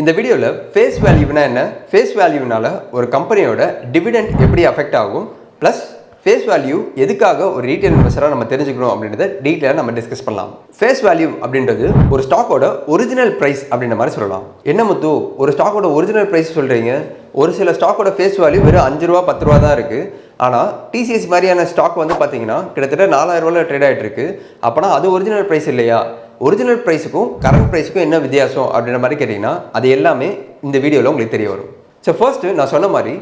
இந்த வீடியோவில் ஃபேஸ் வேல்யூனா என்ன, ஃபேஸ் வேல்யூனால ஒரு கம்பெனியோட டிவிடெண்ட் எப்படி அஃபெக்ட் ஆகும், ப்ளஸ் ஃபேஸ் வேல்யூ எதுக்காக ஒரு ரீட்டைல் இன்வெஸ்டராக நம்ம தெரிஞ்சுக்கணும் அப்படின்றத டீட்டெயிலாக நம்ம டிஸ்கஸ் பண்ணலாம். ஃபேஸ் வேல்யூ அப்படின்றது ஒரு ஸ்டாக்கோட ஒரிஜினல் ப்ரைஸ் அப்படின்ற மாதிரி சொல்லலாம். என்ன முத்து, ஒரு ஸ்டாக்கோட ஒரிஜினல் ப்ரைஸ் சொல்கிறீங்க, ஒரு சில ஸ்டாக்கோட ஃபேஸ் வேல்யூ வெறும் 5 ரூபா 10 ரூபா தான் இருக்குது. ஆனால் டிசிஎஸ் மாதிரியான ஸ்டாக் வந்து பார்த்தீங்கன்னா கிட்டத்தட்ட 4000 ரூபாயில் ட்ரேட் ஆகிட்டு இருக்கு. அப்போனா அது ஒரிஜினல் ப்ரைஸ் இல்லையா? ஒரிஜினல் ப்ரைஸுக்கும் கரண்ட் ப்ரைஸுக்கும் என்ன வித்தியாசம் அப்படின்ற மாதிரி கேட்டிங்கன்னா அது எல்லாமே இந்த வீடியோவில் உங்களுக்கு தெரிய வரும். ஸோ ஃபர்ஸ்ட்டு நான் சொன்ன மாதிரி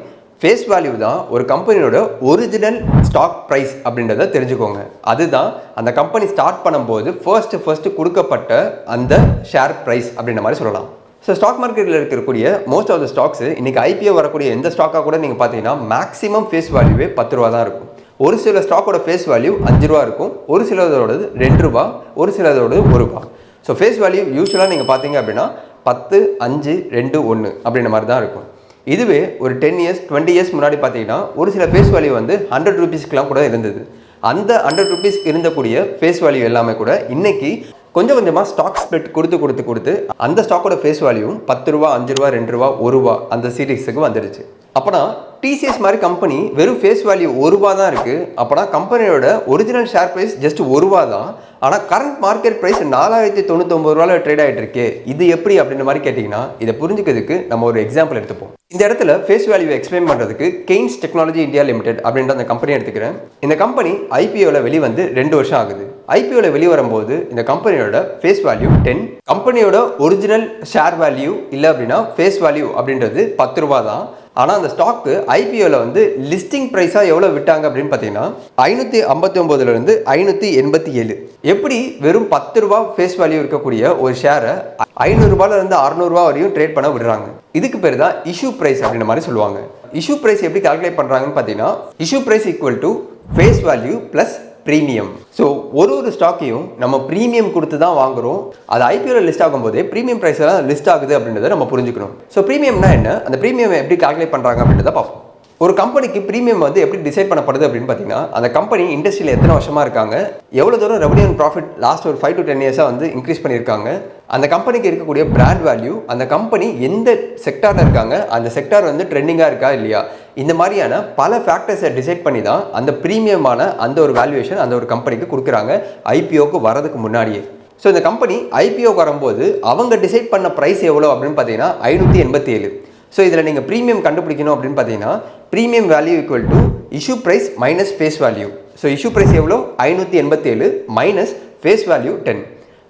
ஃபேஸ் வேல்யூ தான் ஒரு கம்பெனியோட ஒரிஜினல் ஸ்டாக் ப்ரைஸ் அப்படின்றத தெரிஞ்சுக்கோங்க. அதுதான் அந்த கம்பெனி ஸ்டார்ட் பண்ணும்போது ஃபர்ஸ்ட்டு கொடுக்கப்பட்ட அந்த ஷேர் ப்ரைஸ் அப்படின்ற மாதிரி சொல்லலாம். ஸோ ஸ்டாக் மார்க்கெட்டில் இருக்கக்கூடிய மோஸ்ட் ஆஃப் த ஸ்டாக்ஸ் இன்றைக்கி ஐபிஓ வரக்கூடிய எந்த ஸ்டாக்காக கூட நீங்கள் பார்த்தீங்கன்னா மேக்ஸிமம் ஃபேஸ் வேல்யூவே 10 ரூபா தான் இருக்கும். ஒரு சில ஸ்டாக்கோட ஃபேஸ் வேல்யூ 5 ரூபா இருக்கும், ஒரு சிலதோடது 2 ரூபா, ஒரு சிலதோடது 1 ரூபா. ஸோ ஃபேஸ் வேல்யூ யூஸ்வலாக நீங்கள் பார்த்தீங்க அப்படின்னா 10, 5, 2, 1 அப்படின்ற மாதிரி தான் இருக்கும். இதுவே ஒரு 10 இயர்ஸ் 20 இயர்ஸ் முன்னாடி பார்த்தீங்கன்னா ஒரு சில ஃபேஸ் வேல்யூ வந்து 100 ரூபீஸ்க்குலாம் கூட இருந்தது. அந்த 100 ரூபீஸ் இருந்தக்கூடிய ஃபேஸ் வேல்யூ எல்லாமே கூட இன்னைக்கு கொஞ்சம் கொஞ்சமாக ஸ்டாக் ஸ்ப்ளிட் கொடுத்து அந்த ஸ்டாக்கோட ஃபேஸ் வேல்யூவும் 10 ரூபா 5 ரூபா 2 ரூபா 1 ரூபா அந்த சீரீஸுக்கு வந்துடுச்சு. அப்போனா டிசிஎஸ் மாதிரி கம்பெனி வெறும் ஃபேஸ் வேல்யூ 1 ரூபா தான் இருக்குது. அப்போனா கம்பெனியோட ஒரிஜினல் ஷேர் ப்ரைஸ் ஜஸ்ட் 1 ரூபா தான். ஆனால் கரண்ட் மார்க்கெட் ப்ரைஸ் 4099 ரூபாயில் ட்ரேட் ஆகிட்டு இருக்கு. இது எப்படி அப்படின்ற மாதிரி கேட்டிங்கன்னா இதை புரிஞ்சுக்கிறதுக்கு நம்ம ஒரு எக்ஸாம்பிள் எடுத்துப்போம். இந்த இடத்துல ஃபேஸ் வேல்யூ எக்ஸ்பிளைன் பண்ணுறதுக்கு கெய்ன்ஸ் டெக்னாலஜி இந்தியா லிமிடெட் அப்படின்ற அந்த கம்பெனி எடுத்துக்கிறேன். இந்த கம்பெனி ஐபிஓவில் வெளிவந்து 2 வருஷம் ஆகுது. ஐபிஓவில் வெளிவரும்போது இந்த கம்பெனியோட ஃபேஸ் வேல்யூ 10, கம்பெனியோட ஒரிஜினல் ஷேர் வேல்யூ இல்லை அப்படின்னா ஃபேஸ் வேல்யூ அப்படின்றது 10 ரூபா தான். ஆனால் அந்த ஸ்டாக்கு ஐபிஓவில் வந்து லிஸ்டிங் ப்ரைஸாக எவ்வளோ விட்டாங்க அப்படின்னு பார்த்தீங்கன்னா 559 587. எப்படி வெறும் 10 ரூபா ஃபேஸ் வேல்யூ இருக்கக்கூடிய ஒரு ஷேரை 500 ரூபாயிலிருந்து 600 ரூபா வரையும் ட்ரேட் பண்ண விடுறாங்க. இதுக்கு பேர் தான் இஷ்யூ ப்ரைஸ் அப்படின்ற மாதிரி சொல்லுவாங்க. இஷ்யூ ப்ரைஸ் எப்படி கால்குலேட் பண்ணுறாங்கன்னு பார்த்தீங்கன்னா issue price equal to face value plus premium. So ஒரு ஸ்டாக்கையும் நம்ம ப்ரீமியம் கொடுத்து தான் வாங்குகிறோம். அது ஐபிஓவில் லிஸ்ட் ஆகும்போதே ப்ரீமியம் ப்ரைஸ் எல்லாம் லிஸ்ட் ஆகுது அப்படின்றத நம்ம புரிஞ்சுக்கணும். ஸோ ப்ரீமியம்னா என்ன, அந்த ப்ரீமியம் எப்படி கால்குலேட் பண்ணுறாங்க அப்படின்றத பார்ப்போம். ஒரு கம்பெனிக்கு ப்ரீமியம் வந்து எப்படி டிசைட் பண்ணப்படுது அப்படின்னு பார்த்தீங்கன்னா அந்த கம்பெனி இண்டஸ்ட்ரியில் எத்தனை வருஷமாக இருக்காங்க, எவ்வளோ தூரம் ரெவன்யூ அண்ட் ப்ராஃபிட் லாஸ்ட் ஒரு 5 to 10 இயர்ஸாக வந்து இன்க்ரீஸ் பண்ணியிருக்காங்க, அந்த கம்பெனிக்கு இருக்கக்கூடிய பிராண்ட் வேல்யூ, அந்த கம்பெனி எந்த செக்டாரில் இருக்காங்க, அந்த செக்டார் வந்து ட்ரெண்டிங்காக இருக்கா இல்லையா, இந்த மாதிரியான பல ஃபேக்டர்ஸை டிசைட் பண்ணி தான் அந்த ப்ரீமியமான அந்த ஒரு வேல்யூவேஷன் அந்த ஒரு கம்பெனிக்கு கொடுக்குறாங்க ஐபிஓக்கு வரதுக்கு முன்னாடியே. ஸோ இந்த கம்பெனி ஐபிஓக்கு வரும்போது அவங்க டிசைட் பண்ண ப்ரைஸ் எவ்வளோ அப்படின்னு பார்த்தீங்கன்னா 587. ஸோ இதில் நீங்கள் ப்ரீமியம் கண்டுபிடிக்கணும் அப்படின்னு பார்த்தீங்கன்னா premium value equal to issue price minus face value. So issue price எவ்வளோ 587 மைனஸ் ஃபேஸ் வேல்யூ 10.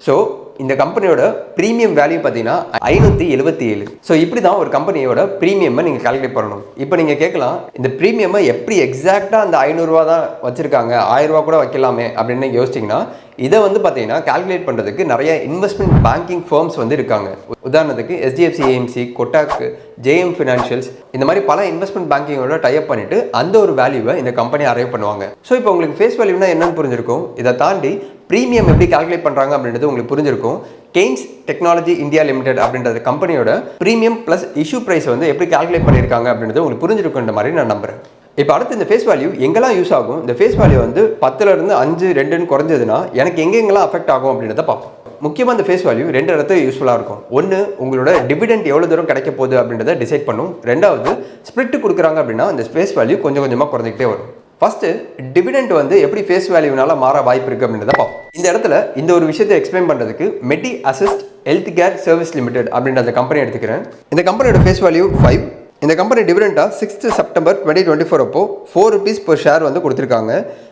ஸோ இந்த கம்பெனியோட ப்ரீமியம் வேல்யூ பார்த்தீங்கன்னா 577. ஸோ இப்படி தான் ஒரு கம்பெனியோட ப்ரீமியமை நீங்கள் கால்குலேட் பண்ணணும். இப்போ நீங்கள் கேட்கலாம், இந்த ப்ரீமியமை எப்படி எக்ஸாக்டாக அந்த 500 ரூபா தான் வச்சுருக்காங்க, 1000 ரூபா கூட வைக்கலாமே அப்படின்னு யோசிச்சிங்கன்னா இதை வந்து பார்த்தீங்கன்னா கால்குலேட் பண்ணுறதுக்கு நிறைய இன்வெஸ்ட்மெண்ட் பேங்கிங் ஃபர்ம்ஸ் வந்து இருக்காங்க. உதாரணத்துக்கு HDFC AMC, Kotak, JM financials, இந்த மாதிரி பல இன்வெஸ்ட்மெண்ட் பேங்கிங்கோட டைப் பண்ணிட்டு அந்த ஒரு வேல்யூவை இந்த கம்பெனி அரைவ் பண்ணுவாங்க. ஸோ இப்போ உங்களுக்கு ஃபேஸ் வேல்யூனா என்னன்னு புரிஞ்சிருக்கும். இதை தாண்டி ப்ரீமியம் எப்படி கால்குலேட் பண்ணுறாங்க அப்படின்றது உங்களுக்கு புரிஞ்சிருக்கும். கெய்ன்ஸ் டெக்னாலஜி இந்தியா லிமிடெட் அப்படின்ற கம்பெனியோட ப்ரீமியம் ப்ளஸ் இஷ்யூ ப்ரைஸ் வந்து எப்படி கால்குலேட் பண்ணியிருக்காங்க அப்படின்றது உங்களுக்கு புரிஞ்சிருக்குன்ற மாதிரி நான் நம்புறேன். இப்போ அடுத்து இந்த ஃபேஸ் வேல்யூ எங்கெல்லாம் யூஸ் ஆகும், இந்த ஃபேஸ் வேல்யூ வந்து 10லேருந்து 5, 2ன்னு குறைஞ்சதுன்னா எனக்கு எங்கெங்கெல்லாம் அஃபெக்ட் ஆகும் அப்படின்றத பார்ப்போம். முக்கியமாக இந்த ஃபேஸ் வேல்யூ 2 இடத்துல யூஸ்ஃபுல்லாக இருக்கும். ஒன்று, உங்களோட டிவிடெண்ட் எவ்வளோ தூரம் கிடைக்க போகுது அப்படின்றத டிசைட் பண்ணும். 2வது, ஸ்ப்ளிட் கொடுக்குறாங்க அப்படின்னா இந்த ஃபேஸ் வேல்யூ கொஞ்சம் கொஞ்சமாக குறைஞ்சிக்கிட்டே வரும். ஃபர்ஸ்ட்டு, டிவிடெண்ட் வந்து எப்படி ஃபேஸ் வேல்யூனால மாற வாய்ப்பு இருக்குது அப்படின்றத பார்ப்போம். இந்த இடத்துல இந்த ஒரு விஷயத்தை எக்ஸ்பிளைன் பண்ணுறதுக்கு Medi Assist health care service limited அப்படின்ற அந்த கம்பெனி எடுத்துக்கிறேன். இந்த கம்பெனியோட ஃபேஸ் வேல்யூ 5. இந்த கம்பெனி டிவிடெண்டாக 6th செப்டம்பர் 2024 அப்போ 4 rupees per ஷேர் வந்து கொடுத்துருக்காங்க.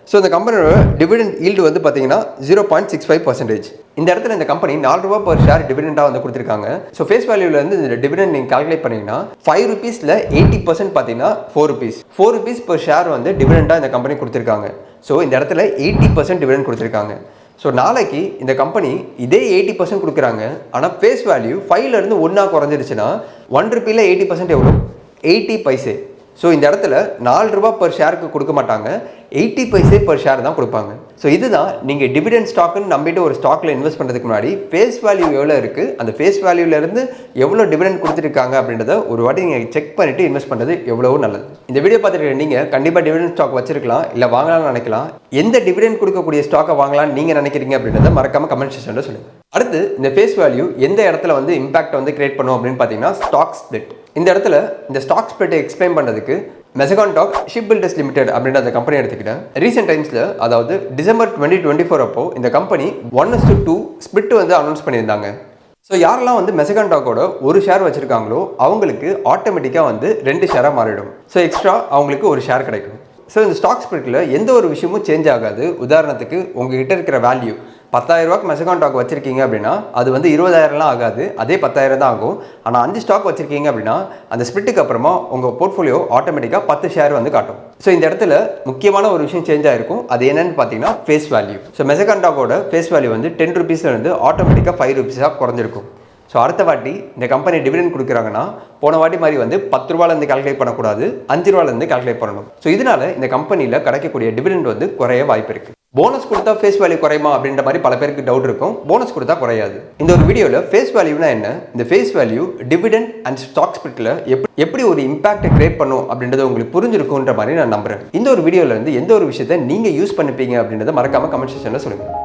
ஸோ இந்த கம்பெனியோட டிவிடெண்ட் ஈல்டு வந்து பார்த்தீங்கன்னா 0.65%. இந்த இடத்துல இந்த கம்பெனி 4 ரூபா per ஷேர் டிவிடெண்டாக வந்து கொடுத்துருக்காங்க. ஸோ ஃபேஸ் வேல்யூலேருந்து இந்த டிவிடெண்ட் நீங்கள் கால்குலேட் பண்ணிங்கன்னா 5 rupeesல 80% பார்த்தீங்கன்னா 4 rupees. 4 rupees per ஷேர் வந்து டிவிடெண்டாக இந்த கம்பெனி கொடுத்துருக்காங்க. ஸோ இந்த இடத்துல 80% டிவிடெண்ட் கொடுத்துருக்காங்க. ஸோ நாளைக்கு இந்த கம்பெனி இதே 80% கொடுக்குறாங்க, ஆனால் ஃபேஸ் வேல்யூ 5லேருந்து 1 குறைஞ்சிருச்சுன்னா 1 ரூபாயில் 80% எவ்வளோ 80 பைசே. ஸோ இந்த இடத்துல 4 ரூபா per ஷேருக்கு கொடுக்க மாட்டாங்க, 80 பைசே per ஷேர் தான் கொடுப்பாங்க. ஸோ இதுதான் நீங்கள் டிவிடெண்ட் ஸ்டாக்குன்னு நம்பிட்டு ஒரு ஸ்டாக்கில் இன்வெஸ்ட் பண்ணுறதுக்கு முன்னாடி ஃபேஸ் வேல்யூ எவ்வளோ இருக்குது, அந்த ஃபேஸ் வேல்யூலேருந்து எவ்வளோ டிவிடெண்ட் கொடுத்துருக்காங்க அப்படின்றத ஒரு வாட்டி நீங்கள் செக் பண்ணிவிட்டு இன்வெஸ்ட் பண்ணுறது எவ்வளோ நல்லது. இந்த வீடியோ பார்த்துட்டு நீங்கள் கண்டிப்பாக டிவிடெண்ட் ஸ்டாக் வச்சிருக்கலாம், இல்லை வாங்கலாம்னு நினைக்கலாம். எந்த டிவிடெண்ட் கொடுக்கக்கூடிய ஸ்டாக்கை வாங்கலாம்னு நீங்கள் நினைக்கிறீங்க அப்படின்றத மறக்காமல் கமெண்ட் செக்ஷனில் சொல்லுங்கள். அடுத்து இந்த ஃபேஸ் வேல்யூ எந்த இடத்துல வந்து இம்பாக்ட் வந்து கிரியேட் பண்ணும் அப்படின்னு பார்த்தீங்கன்னா ஸ்டாக் ஸ்பிளிட். இந்த இடத்துல இந்த ஸ்டாக் ஸ்பிளிட்டை எக்ஸ்பிளைன் பண்ணுறதுக்கு Mazagon dock ship builders limited அப்படின்ற அந்த கம்பெனி எடுத்துக்கிட்டேன். ரீசெண்ட் டைம்ஸில், அதாவது டிசம்பர் 2024 அப்போ இந்த கம்பெனி 1:2 ஸ்பிளிட் வந்து அனௌன்ஸ் பண்ணியிருந்தாங்க. ஸோ யாரெல்லாம் வந்து மெசகான் டாக்கோட ஒரு ஷேர் வச்சுருக்காங்களோ அவங்களுக்கு ஆட்டோமேட்டிக்காக வந்து 2 ஷேராக மாறிடும். ஸோ எக்ஸ்ட்ரா அவங்களுக்கு ஒரு ஷேர் கிடைக்கும். ஸோ இந்த ஸ்டாக் ஸ்பிளிட்டில் எந்த ஒரு விஷயமும் சேஞ்ச் ஆகாது. உதாரணத்துக்கு உங்ககிட்ட இருக்கிற வேல்யூ 10,000 ரூபாய்க்கு மெசகான் டாக் வச்சிருக்கீங்க அப்படின்னா அது வந்து 20,000லாம் ஆகாது, அதே 10,000 தான் ஆகும். ஆனால் 5 ஸ்டாக் வச்சிருக்கீங்க அப்படின்னா அந்த ஸ்பிளிட்டுக்கு அப்புறமா உங்கள் போர்ட்ஃபோலியோ ஆட்டோமேட்டிக்காக 10 ஷேர் வந்து காட்டும். ஸோ இந்த இடத்துல முக்கியமான ஒரு விஷயம் சேஞ்ச் ஆயிருக்கும். அது என்னன்னு பார்த்தீங்கன்னா ஃபேஸ் வேல்யூ. ஸோ மெசகான் டாக்கோட ஃபேஸ் வேல்யூ வந்து 10 ரூபீஸ்லேருந்து ஆட்டோமேட்டிக்காக 5 ரூபீஸாக குறைஞ்சிருக்கும். ஸோ அடுத்த வாட்டி இந்த கம்பெனி டிவிடெண்ட் கொடுக்குறாங்கன்னா போன வாட்டி மாதிரி வந்து 10 ரூபாயிலேருந்து கால்குலேட் பண்ணக்கூடாது, 5 ரூபாயிலேருந்து கால்குலேட் பண்ணணும். ஸோ இதனால இந்த கம்பெனியில் கிடைக்கக்கூடிய டிவிடெண்ட் வந்து குறைய வாய்ப்பு இருக்குது. போனஸ் கொடுத்தா ஃபேஸ் வேல்யூ குறையுமா அப்படின்ற மாதிரி பல பேருக்கு டவுட் இருக்கும். போனஸ் கொடுத்தா குறையாது. இந்த ஒரு வீடியோவில் ஃபேஸ் வேல்யூனா என்ன, இந்த face value dividend and stock ஸ்பிளிட்டில் எப்படி ஒரு இம்பாக்டை கிரியேட் பண்ணும் அப்படின்றத உங்களுக்கு புரிஞ்சிருக்குன்ற மாதிரி நான் நம்புறேன். இந்த ஒரு வீடியோவில் இருந்து எந்த ஒரு விஷயத்தை நீங்கள் யூஸ் பண்ணிப்பீங்க அப்படின்றத மறக்காம கமெண்ட் செக்ஷனில் சொல்லுங்கள்.